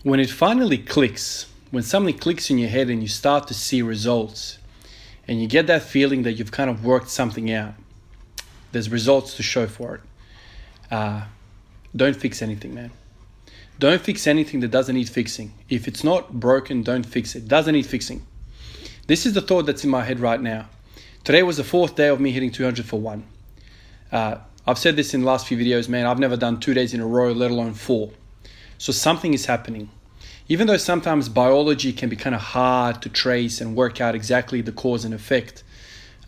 When it finally clicks, when something clicks in your head and you start to see results and you get that feeling that you've kind of worked something out, there's results to show for it. Don't fix anything, man. Don't fix anything that doesn't need fixing. If it's not broken, don't fix it. It doesn't need fixing. This is the thought that's in my head right now. Today was the 4th day of me hitting 200 for 1. I've said this in the last few videos, man. I've never done 2 days in a row, let alone 4. So something is happening. Even though sometimes biology can be kind of hard to trace and work out exactly the cause and effect,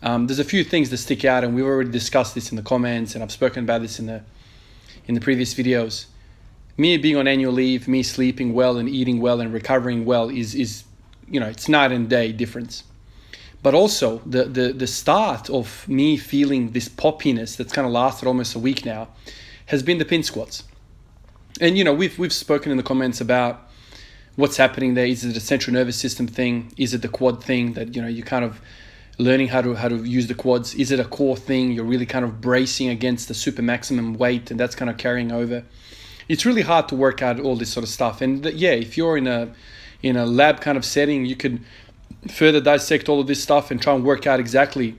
there's a few things that stick out, and we've already discussed this in the comments, and I've spoken about this in the previous videos. Me being on annual leave, me sleeping well and eating well and recovering well is it's night and day difference. But also the start of me feeling this poppiness that's kind of lasted almost a week now has been the pin squats. And we've spoken in the comments about what's happening there. Is it a central nervous system thing? Is it the quad thing that you're kind of learning how to use the quads? Is it a core thing? You're really kind of bracing against the super maximum weight and that's kind of carrying over. It's really hard to work out all this sort of stuff. And if you're in a lab kind of setting, you could further dissect all of this stuff and try and work out exactly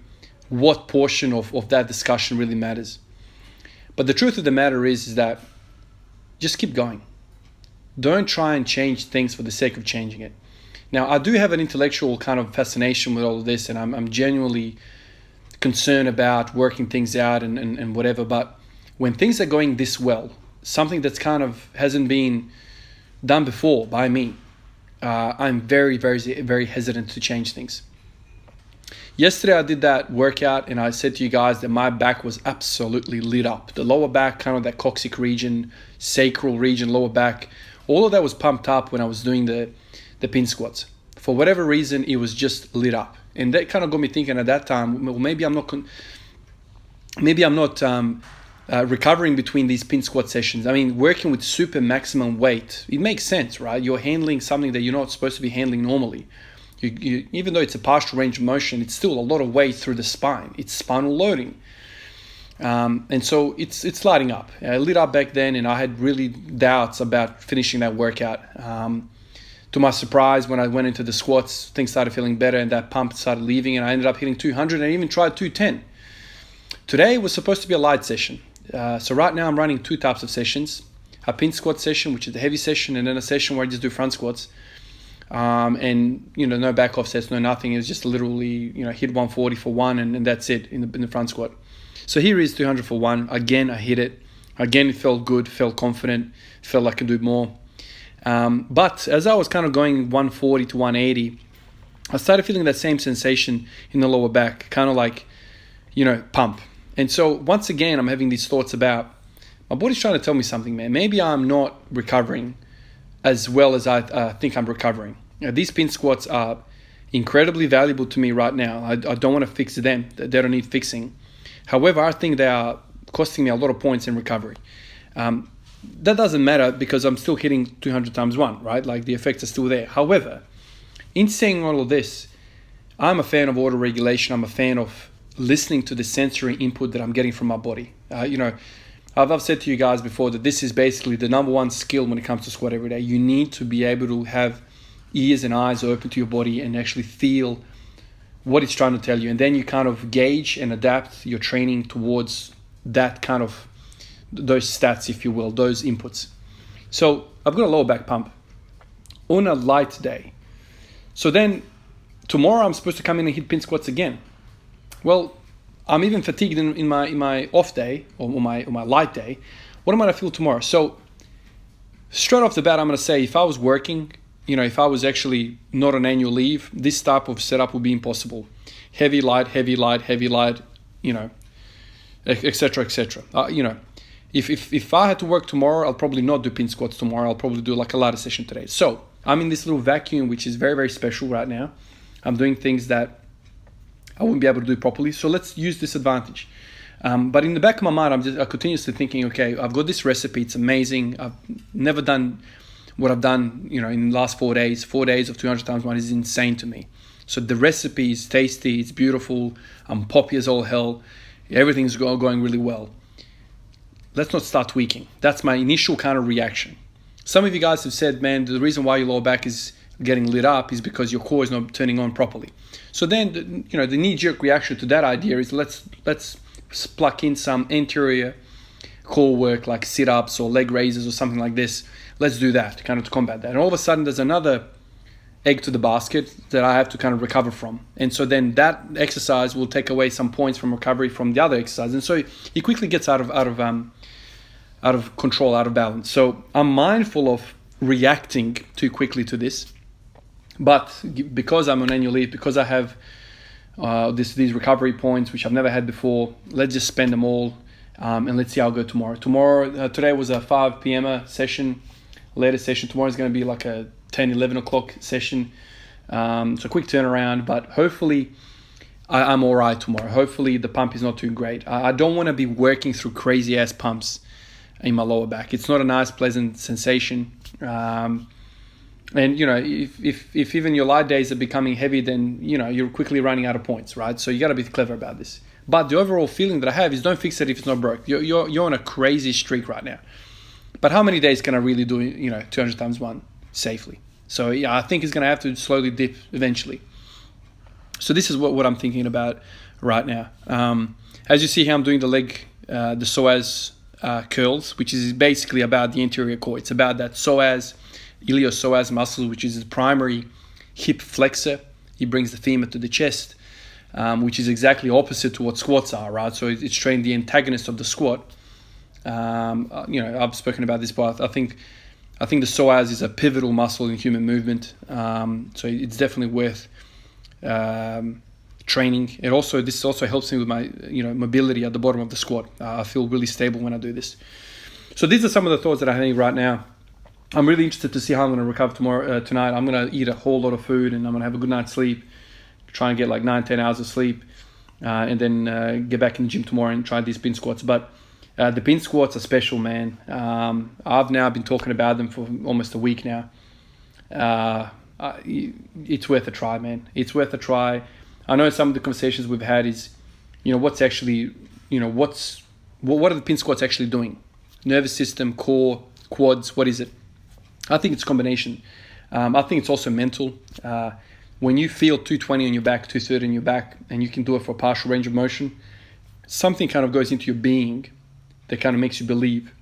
what portion of that discussion really matters. But the truth of the matter is that just keep going. Don't try and change things for the sake of changing it. Now, I do have an intellectual kind of fascination with all of this, and I'm genuinely concerned about working things out and whatever. But when things are going this well, something that's kind of hasn't been done before by me, I'm very, very, very hesitant to change things. Yesterday, I did that workout, and I said to you guys that my back was absolutely lit up. The lower back, kind of that coccyx region, sacral region, lower back, all of that was pumped up when I was doing the pin squats. For whatever reason, it was just lit up. And that kind of got me thinking at that time, well, maybe I'm not recovering between these pin squat sessions. I mean, working with super maximum weight, it makes sense, right? You're handling something that you're not supposed to be handling normally. You, even though it's a partial range of motion, it's still a lot of weight through the spine. It's spinal loading. And so it's lighting up. I lit up back then, and I had really doubts about finishing that workout. To my surprise, when I went into the squats, things started feeling better, and that pump started leaving, and I ended up hitting 200, and I even tried 210. Today was supposed to be a light session. So right now I'm running 2 types of sessions. A pin squat session, which is the heavy session, and then a session where I just do front squats. And no back offsets, no nothing. It was just literally hit 140 for 1, and that's it in the front squat. So here is 200 for 1. Again, I hit it. Again, it felt good, felt confident, felt like I could do more. But as I was kind of going 140 to 180, I started feeling that same sensation in the lower back, kind of like, pump. And so once again, I'm having these thoughts about my body's trying to tell me something, man. Maybe I'm not recovering as well as I think I'm recovering. These pin squats are incredibly valuable to me right now. I don't want to fix them. They don't need fixing. However, I think they are costing me a lot of points in recovery. That doesn't matter because I'm still hitting 200 times 1, right? Like the effects are still there. However, in saying all of this, I'm a fan of auto-regulation. I'm a fan of listening to the sensory input that I'm getting from my body. I've said to you guys before that this is basically the number one skill when it comes to squat every day. You need to be able to have ears and eyes open to your body and actually feel what it's trying to tell you. And then you kind of gauge and adapt your training towards that kind of, those stats, if you will, those inputs. So I've got a lower back pump on a light day. So then tomorrow I'm supposed to come in and hit pin squats again. Well, I'm even fatigued in my off day or my light day. What am I going to feel tomorrow? So straight off the bat, I'm going to say if I was working, if I was actually not on annual leave, this type of setup would be impossible. Heavy, light, heavy, light, heavy, light, etc., etc. If I had to work tomorrow, I'll probably not do pin squats tomorrow. I'll probably do like a lighter session today. So I'm in this little vacuum, which is very, very special right now. I'm doing things that I wouldn't be able to do properly. So let's use this advantage. But in the back of my mind, I'm continuously thinking, okay, I've got this recipe. It's amazing. I've never done what I've done, in the last 4 days. 4 days of 200 times 1 is insane to me. So the recipe is tasty. It's beautiful. I'm poppy as all hell. Everything's going really well. Let's not start tweaking. That's my initial kind of reaction. Some of you guys have said, man, the reason why your lower back is getting lit up is because your core is not turning on properly. So then, the knee-jerk reaction to that idea is let's pluck in some anterior core work like sit-ups or leg raises or something like this. Let's do that, kind of to combat that. And all of a sudden, there's another egg to the basket that I have to kind of recover from. And so then that exercise will take away some points from recovery from the other exercise. And so he quickly gets out of control, out of balance. So I'm mindful of reacting too quickly to this. But because I'm on annual leave, because I have these recovery points, which I've never had before, let's just spend them all. And let's see how I go tomorrow. Today was a 5 p.m. session, later session. Tomorrow is going to be like a 10, 11 o'clock session. So quick turnaround, but hopefully I'm all right tomorrow. Hopefully the pump is not too great. I don't want to be working through crazy ass pumps in my lower back. It's not a nice, pleasant sensation. And if even your light days are becoming heavy, then you're quickly running out of points, right? So you got to be clever about this. But the overall feeling that I have is don't fix it if it's not broke. You're on a crazy streak right now. But how many days can I really do 200 times 1 safely? So yeah, I think it's going to have to slowly dip eventually. So this is what I'm thinking about right now. As you see here, I'm doing the leg, the psoas curls, which is basically about the anterior core. It's about that psoas, iliopsoas muscle, which is the primary hip flexor. He brings the femur to the chest. Which is exactly opposite to what squats are, right? So it's training the antagonist of the squat. I've spoken about this, but I think the psoas is a pivotal muscle in human movement. So it's definitely worth training. This also helps me with my mobility at the bottom of the squat. I feel really stable when I do this. So these are some of the thoughts that I have right now. I'm really interested to see how I'm going to recover tonight. I'm going to eat a whole lot of food and I'm going to have a good night's sleep. Try and get like 9-10 hours of sleep, and then get back in the gym tomorrow and try these pin squats. But the pin squats are special, man. I've now been talking about them for almost a week now. It's worth a try, man. It's worth a try. I know some of the conversations we've had is, what's actually, what are the pin squats actually doing? Nervous system, core, quads, what is it? I think it's a combination. I think it's also mental. When you feel 220 on your back, 230 on your back, and you can do it for a partial range of motion, something kind of goes into your being that kind of makes you believe.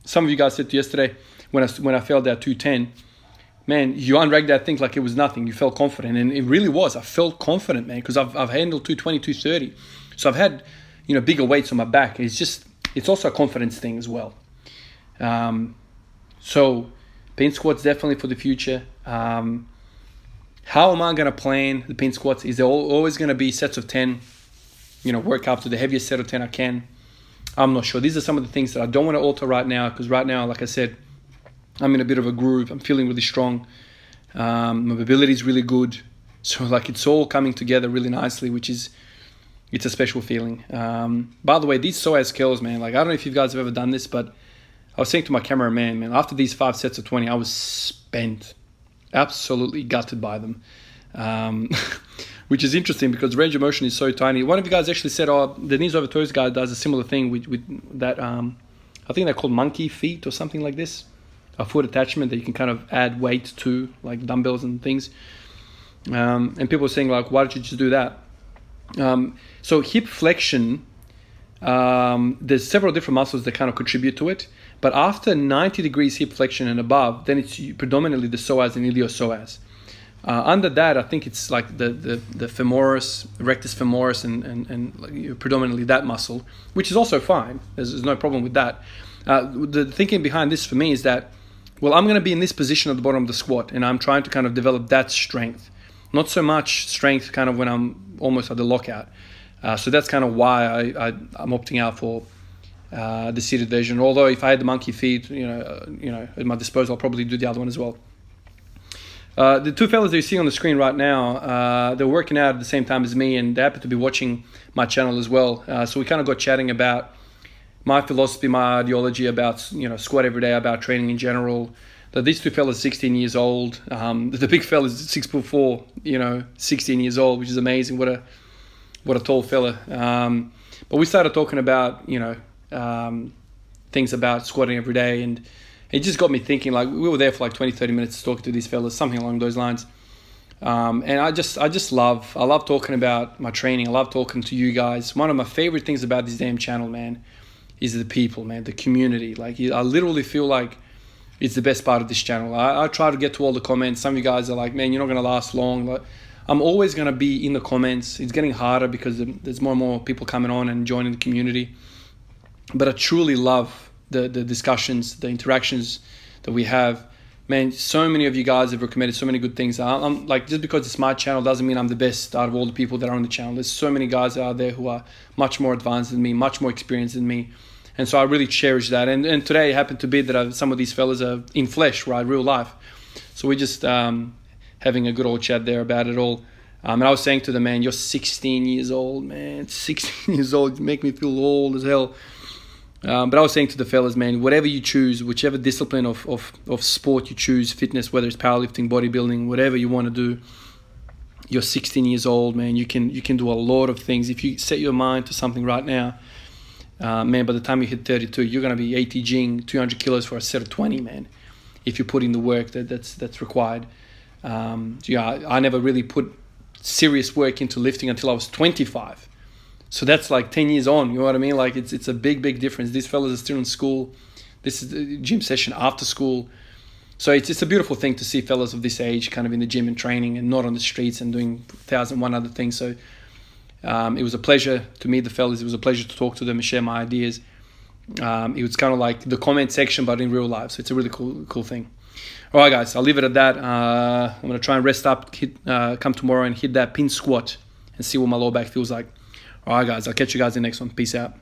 Some of you guys said yesterday, when I felt that 210, man, you unragged that thing like it was nothing. You felt confident, and it really was. I felt confident, man, because I've handled 220, 230. So I've had, bigger weights on my back. It's also a confidence thing as well. So pin squats definitely for the future. How am I going to plan the pin squats? Is there always going to be sets of 10, work up to the heaviest set of 10 I can? I'm not sure. These are some of the things that I don't want to alter right now, because right now, like I said, I'm in a bit of a groove. I'm feeling really strong. My mobility is really good. So it's all coming together really nicely, it's a special feeling. By the way, these psoas curls, man, I don't know if you guys have ever done this, but I was saying to my cameraman, man, after these 5 sets of 20, I was spent. Absolutely gutted by them, which is interesting because range of motion is so tiny. One of you guys actually said, the knees over toes guy does a similar thing with that, I think they're called monkey feet or something like this, a foot attachment that you can kind of add weight to, like dumbbells and things. And people are saying, why don't you just do that? So hip flexion, there's several different muscles that kind of contribute to it. But after 90 degrees hip flexion and above, then it's predominantly the psoas and iliopsoas. Under that, I think it's like the femoris, rectus femoris, and predominantly that muscle, which is also fine. There's no problem with that. The thinking behind this for me is that, I'm going to be in this position at the bottom of the squat, and I'm trying to kind of develop that strength. Not so much strength kind of when I'm almost at the lockout. So that's kind of why I'm opting out for the seated version. Although if I had the monkey feet, at my disposal, I'll probably do the other one as well. The two fellas that you see on the screen right now, they're working out at the same time as me, and they happen to be watching my channel as well. So we kind of got chatting about my philosophy, my ideology about squat every day, about training in general. These two fellas, 16 years old. The big fella is 6'4", 16 years old, which is amazing. What a tall fella. But we started talking about things about squatting every day, and it just got me thinking. Like, we were there for like 20, 30 minutes talking to these fellas, something along those lines. And I love talking about my training. I love talking to you guys. One of my favorite things about this damn channel, man, is the people, man, the community. Like, I literally feel like it's the best part of this channel. I try to get to all the comments. Some of you guys are like, man, you're not going to last long. But I'm always going to be in the comments. It's getting harder because there's more and more people coming on and joining the community. But I truly love the discussions, the interactions that we have. Man, so many of you guys have recommended so many good things. I'm like, just because it's my channel doesn't mean I'm the best out of all the people that are on the channel. There's so many guys out there who are much more advanced than me, much more experienced than me. And so I really cherish that. And today it happened to be that some of these fellas are in flesh, right, real life. So we're just having a good old chat there about it all. And I was saying to them, man, you're 16 years old, man. 16 years old, you make me feel old as hell. But I was saying to the fellas, man, whatever you choose, whichever discipline of sport you choose, fitness, whether it's powerlifting, bodybuilding, whatever you want to do, you're 16 years old, man. You can do a lot of things. If you set your mind to something right now, man, by the time you hit 32, you're going to be ATGing 200 kilos for a set of 20, man, if you put in the work that's required. I never really put serious work into lifting until I was 25. So that's like 10 years on, you know what I mean? Like, it's a big difference. These fellas are still in school. This is the gym session after school. So it's a beautiful thing to see fellas of this age kind of in the gym and training and not on the streets and doing 1,001 other things. So it was a pleasure to meet the fellas. It was a pleasure to talk to them and share my ideas. It was kind of like the comment section, but in real life. So it's a really cool thing. All right, guys, I'll leave it at that. I'm going to try and rest up, come tomorrow and hit that pin squat and see what my lower back feels like. All right, guys, I'll catch you guys in the next one. Peace out.